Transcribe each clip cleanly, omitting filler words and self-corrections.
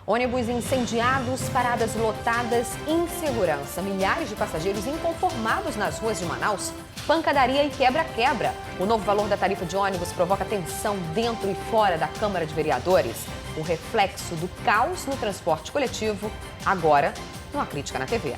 Ônibus incendiados, paradas lotadas, insegurança. Milhares de passageiros inconformados nas ruas de Manaus. Pancadaria e quebra-quebra. O novo valor da tarifa de ônibus provoca tensão dentro e fora da Câmara de Vereadores. O reflexo do caos no transporte coletivo, agora numa crítica na TV.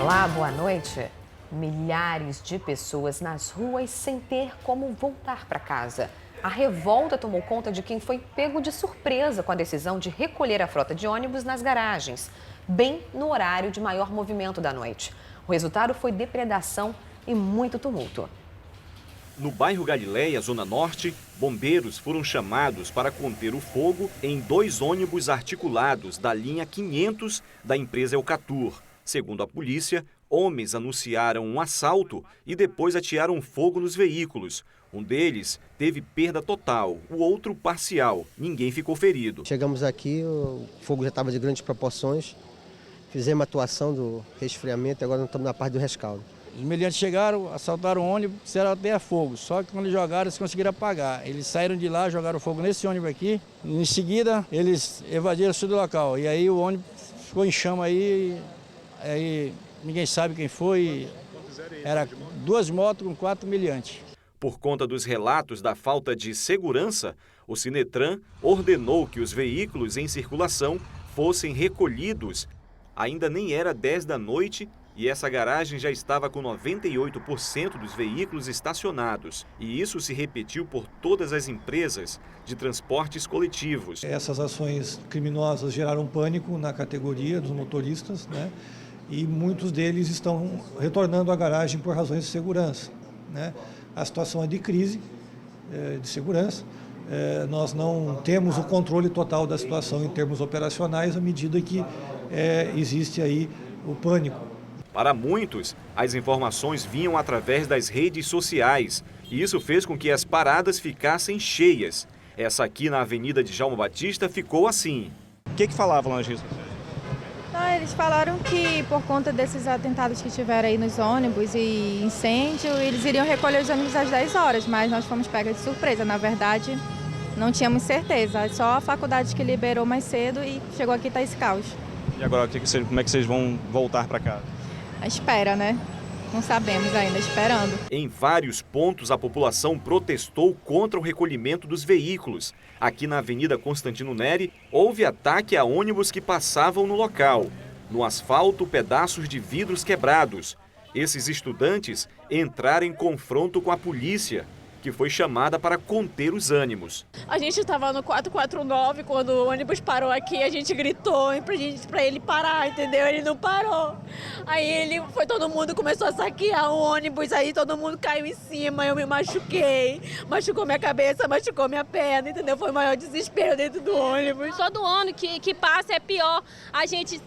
Olá, boa noite. Milhares de pessoas nas ruas sem ter como voltar para casa. A revolta tomou conta de quem foi pego de surpresa com a decisão de recolher a frota de ônibus nas garagens, bem no horário de maior movimento da noite. O resultado foi depredação e muito tumulto. No bairro Galileia, Zona Norte, bombeiros foram chamados para conter o fogo em 2 ônibus articulados da linha 500 da empresa Elcatur. Segundo a polícia, homens anunciaram um assalto e depois atearam fogo nos veículos. Um deles teve perda total, o outro parcial. Ninguém ficou ferido. Chegamos aqui, o fogo já estava de grandes proporções. Fizemos a atuação do resfriamento e agora estamos na parte do rescaldo. Os meliantes chegaram, assaltaram o ônibus, fizeram até fogo. Só que quando eles jogaram, eles conseguiram apagar. Eles saíram de lá, jogaram fogo nesse ônibus aqui. Em seguida, eles evadiram o sul do local. E aí o ônibus ficou em chama aí ninguém sabe quem foi. Era 2 motos com 4 meliantes. Por conta dos relatos da falta de segurança, o Sinetran ordenou que os veículos em circulação fossem recolhidos. Ainda nem era 10 da noite e essa garagem já estava com 98% dos veículos estacionados. E isso se repetiu por todas as empresas de transportes coletivos. Essas ações criminosas geraram pânico na categoria dos motoristas, né? E muitos deles estão retornando à garagem por razões de segurança, né? A situação é de crise de segurança. Nós não temos o controle total da situação em termos operacionais à medida que existe aí o pânico. Para muitos, as informações vinham através das redes sociais e isso fez com que as paradas ficassem cheias. Essa aqui na Avenida de Djalma Batista ficou assim. O que falavam lá nas redes sociais? Eles falaram que por conta desses atentados que tiveram aí nos ônibus e incêndio, eles iriam recolher os ônibus às 10 horas, mas nós fomos pegas de surpresa. Na verdade, não tínhamos certeza, só a faculdade que liberou mais cedo e chegou aqui está esse caos. E agora, como é que vocês vão voltar para casa? A espera, né? Não sabemos ainda, esperando. Em vários pontos, a população protestou contra o recolhimento dos veículos. Aqui na Avenida Constantino Neri, houve ataque a ônibus que passavam no local. No asfalto, pedaços de vidros quebrados. Esses estudantes entraram em confronto com a polícia, que foi chamada para conter os ânimos. A gente estava no 449, quando o ônibus parou aqui, a gente gritou para ele parar, entendeu? Ele não parou. Aí todo mundo começou a saquear o ônibus, aí todo mundo caiu em cima, eu me machuquei, machucou minha cabeça, machucou minha perna, entendeu? Foi o maior desespero dentro do ônibus. Todo ano que passa é pior, a gente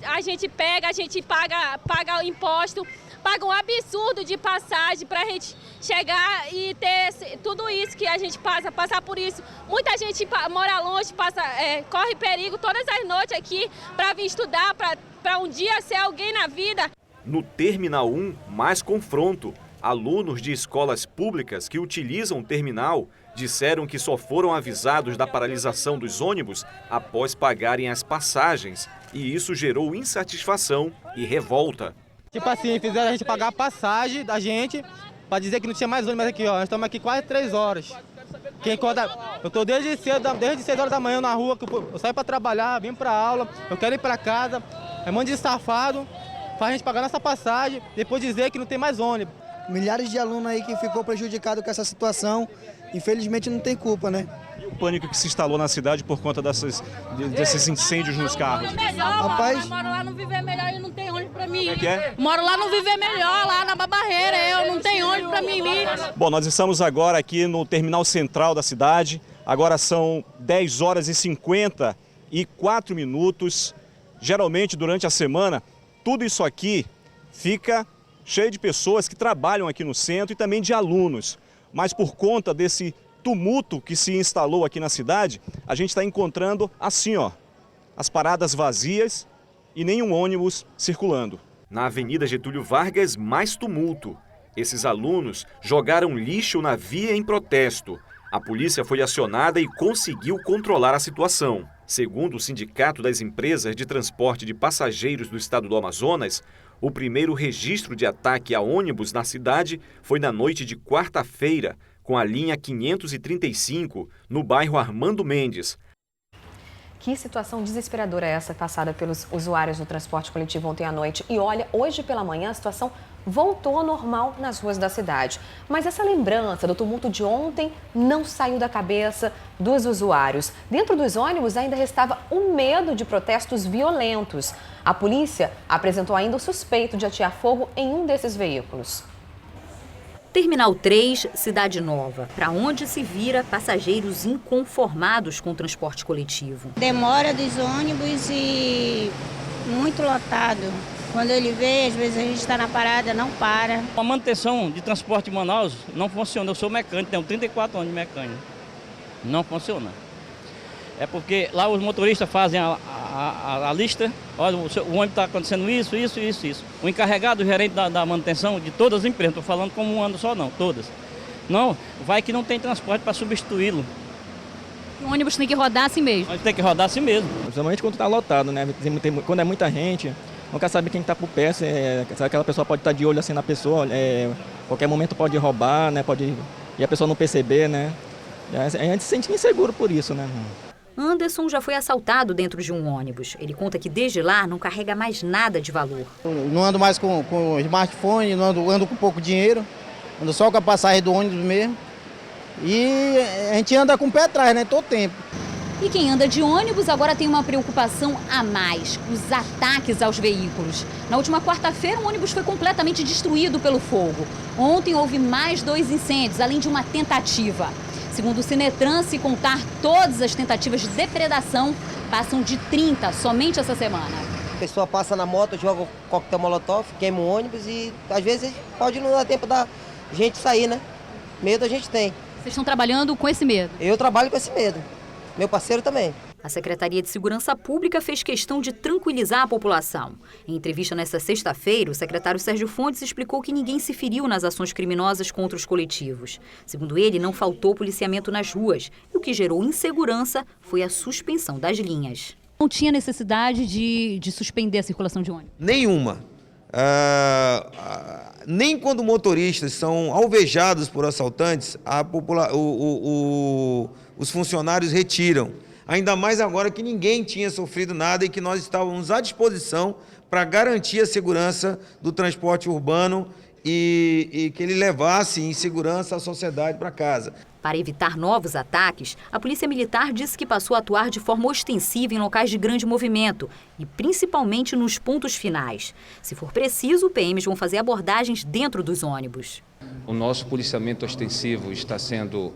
paga o imposto, paga um absurdo de passagem para a gente chegar e ter tudo isso que a gente passar por isso. Muita gente mora longe, corre perigo todas as noites aqui para vir estudar, para um dia ser alguém na vida. No Terminal 1, mais confronto. Alunos de escolas públicas que utilizam o terminal disseram que só foram avisados da paralisação dos ônibus após pagarem as passagens. E isso gerou insatisfação e revolta. Tipo assim, fizeram a gente pagar a passagem da gente para dizer que não tinha mais ônibus aqui, ó. Nós estamos aqui quase 3 horas. Eu estou desde 6 horas da manhã na rua, que eu saio para trabalhar, vim para aula, eu quero ir para casa. É um monte de safado, faz a gente pagar nossa passagem, depois dizer que não tem mais ônibus. Milhares de alunos aí que ficou prejudicado com essa situação, infelizmente não tem culpa, né? E o pânico que se instalou na cidade por conta desses incêndios nos carros? Rapaz, moro lá no Viver Melhor e não tem ônibus pra mim. Como é que é? Moro lá no Viver Melhor, lá na Barreira, eu não tenho ônibus pra mim. Bom, nós estamos agora aqui no terminal central da cidade. Agora são 10 horas e 54 minutos. Geralmente, durante a semana, tudo isso aqui fica cheio de pessoas que trabalham aqui no centro e também de alunos. Mas por conta desse tumulto que se instalou aqui na cidade, a gente está encontrando assim, ó, as paradas vazias e nenhum ônibus circulando. Na Avenida Getúlio Vargas, mais tumulto. Esses alunos jogaram lixo na via em protesto. A polícia foi acionada e conseguiu controlar a situação. Segundo o Sindicato das Empresas de Transporte de Passageiros do Estado do Amazonas, o primeiro registro de ataque a ônibus na cidade foi na noite de quarta-feira, com a linha 535, no bairro Armando Mendes. Que situação desesperadora é essa passada pelos usuários do transporte coletivo ontem à noite. E olha, hoje pela manhã a situação voltou ao normal nas ruas da cidade. Mas essa lembrança do tumulto de ontem não saiu da cabeça dos usuários. Dentro dos ônibus ainda restava o medo de protestos violentos. A polícia apresentou ainda o suspeito de atear fogo em um desses veículos. Terminal 3, Cidade Nova, para onde se vira passageiros inconformados com o transporte coletivo. Demora dos ônibus e muito lotado. Quando ele vê, às vezes a gente está na parada, não para. A manutenção de transporte em Manaus não funciona. Eu sou mecânico, tenho 34 anos de mecânico. Não funciona. É porque lá os motoristas fazem a lista, olha, o ônibus está acontecendo isso. O encarregado, o gerente da manutenção de todas as empresas, não estou falando como um ano só não, todas. Não, vai que não tem transporte para substituí-lo. O ônibus tem que rodar assim mesmo? Tem que rodar assim mesmo. Principalmente quando está lotado, né? Quando é muita gente, nunca sabe quem está por perto, aquela pessoa pode estar de olho assim na pessoa, qualquer momento pode roubar, né? E a pessoa não perceber, né? A gente se sente inseguro por isso, né? Anderson já foi assaltado dentro de um ônibus. Ele conta que desde lá não carrega mais nada de valor. Não ando mais com smartphone, ando com pouco dinheiro, ando só com a passagem do ônibus mesmo. E a gente anda com o pé atrás, né, todo tempo. E quem anda de ônibus agora tem uma preocupação a mais: os ataques aos veículos. Na última quarta-feira, um ônibus foi completamente destruído pelo fogo. Ontem houve mais 2 incêndios, além de uma tentativa. Segundo o Sinetran, se contar todas as tentativas de depredação, passam de 30 somente essa semana. A pessoa passa na moto, joga o coquetel molotov, queima o ônibus e às vezes pode não dar tempo da gente sair, né? Medo a gente tem. Vocês estão trabalhando com esse medo? Eu trabalho com esse medo. Meu parceiro também. A Secretaria de Segurança Pública fez questão de tranquilizar a população. Em entrevista nesta sexta-feira, o secretário Sérgio Fontes explicou que ninguém se feriu nas ações criminosas contra os coletivos. Segundo ele, não faltou policiamento nas ruas. E o que gerou insegurança foi a suspensão das linhas. Não tinha necessidade de suspender a circulação de ônibus? Nenhuma. Nem quando motoristas são alvejados por assaltantes, os funcionários retiram. Ainda mais agora que ninguém tinha sofrido nada e que nós estávamos à disposição para garantir a segurança do transporte urbano e que ele levasse em segurança a sociedade para casa. Para evitar novos ataques, a Polícia Militar disse que passou a atuar de forma ostensiva em locais de grande movimento e principalmente nos pontos finais. Se for preciso, PMs vão fazer abordagens dentro dos ônibus. O nosso policiamento ostensivo está sendo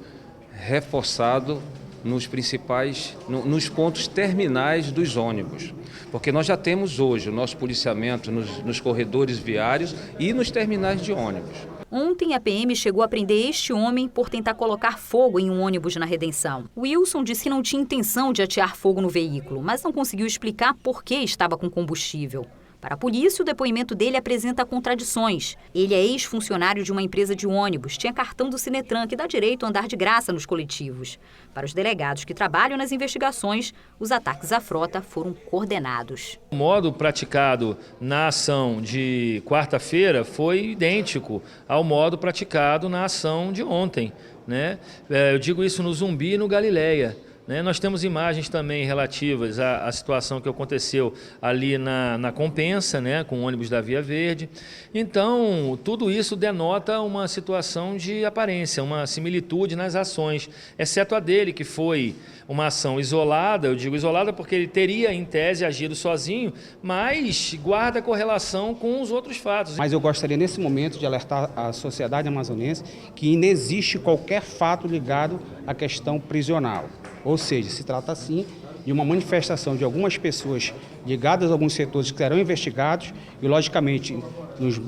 reforçado nos pontos terminais dos ônibus, porque nós já temos hoje o nosso policiamento nos corredores viários e nos terminais de ônibus. Ontem, a PM chegou a prender este homem por tentar colocar fogo em um ônibus na Redenção. Wilson disse que não tinha intenção de atear fogo no veículo, mas não conseguiu explicar por que estava com combustível. Para a polícia, o depoimento dele apresenta contradições. Ele é ex-funcionário de uma empresa de ônibus, tinha cartão do Sinetran, que dá direito a andar de graça nos coletivos. Para os delegados que trabalham nas investigações, os ataques à frota foram coordenados. O modo praticado na ação de quarta-feira foi idêntico ao modo praticado na ação de ontem, né? Eu digo isso no Zumbi e no Galileia. Nós temos imagens também relativas à situação que aconteceu ali na Compensa, né, com o ônibus da Via Verde. Então, tudo isso denota uma situação de aparência, uma similitude nas ações, exceto a dele, que foi uma ação isolada. Eu digo isolada porque ele teria, em tese, agido sozinho, mas guarda correlação com os outros fatos. Mas eu gostaria, nesse momento, de alertar a sociedade amazonense que não existe qualquer fato ligado à questão prisional. Ou seja, se trata, sim, de uma manifestação de algumas pessoas ligadas a alguns setores que serão investigados e, logicamente,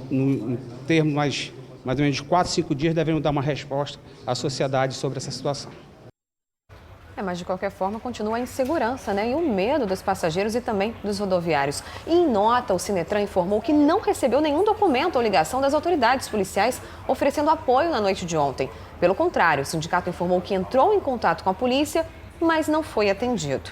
em termos mais mais ou menos de 4 a 5 dias, devemos dar uma resposta à sociedade sobre essa situação. Mas de qualquer forma continua a insegurança, né? E o medo dos passageiros e também dos rodoviários. E em nota, o Sinetran informou que não recebeu nenhum documento ou ligação das autoridades policiais oferecendo apoio na noite de ontem. Pelo contrário, o sindicato informou que entrou em contato com a polícia, mas não foi atendido.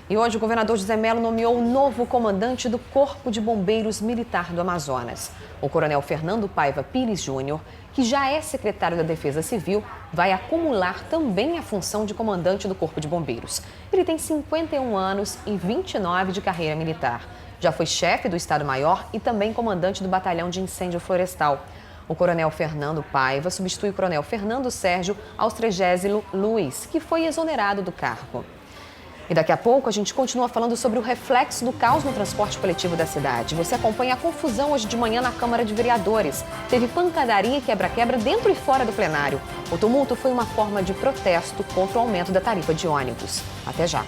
E hoje o governador José Mello nomeou o novo comandante do Corpo de Bombeiros Militar do Amazonas. O coronel Fernando Paiva Pires Júnior, que já é secretário da Defesa Civil, vai acumular também a função de comandante do Corpo de Bombeiros. Ele tem 51 anos e 29 de carreira militar. Já foi chefe do Estado-Maior e também comandante do Batalhão de Incêndio Florestal. O coronel Fernando Paiva substitui o coronel Fernando Sérgio Austrégésilo Luiz, que foi exonerado do cargo. E daqui a pouco a gente continua falando sobre o reflexo do caos no transporte coletivo da cidade. Você acompanha a confusão hoje de manhã na Câmara de Vereadores. Teve pancadaria e quebra-quebra dentro e fora do plenário. O tumulto foi uma forma de protesto contra o aumento da tarifa de ônibus. Até já.